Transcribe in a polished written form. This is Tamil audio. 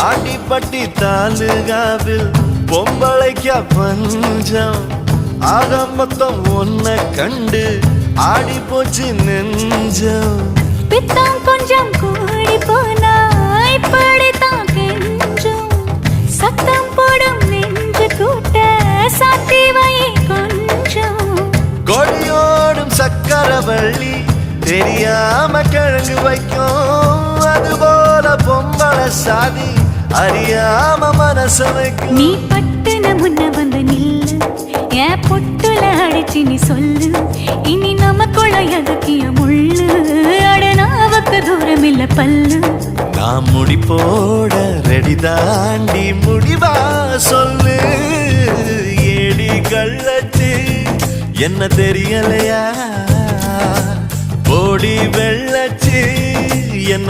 ஆண்டிப்பட்டி தாலுகாவில் பொம்பளைக்க பஞ்சம் ஆக மொத்தம் ஒன்ன கண்டு ஆடி போச்சு நெஞ்சம். பித்தம் கொஞ்சம் கூடி போனா இப்படித்தான் கெஞ்சும். சத்தம் போடும் நெஞ்சு கூட்ட சாத்தி வை கொஞ்சம். கொடியோடும் சக்கரவள்ளி தெரியாம கிழங்கு வைக்கும். அதுபோல பொம்பளை சாதி அறியாம மனச வைக்கும். நீ பட்டுன முன்ன வந்து நில்லு, என் பொட்டுல அடிச்சு நீ சொல்லு. இனி நமக்குள்ள எதுக்கிய முள்ளு, அடனாவுக்கு தூரம் இல்ல பல்லு. நான் முடி போட ரெடி தாண்டி முடிவா சொல்லு. ஏடி கள்ளச்சு என்ன தெரியலையா, போடி வெள்ளச்சு என்ன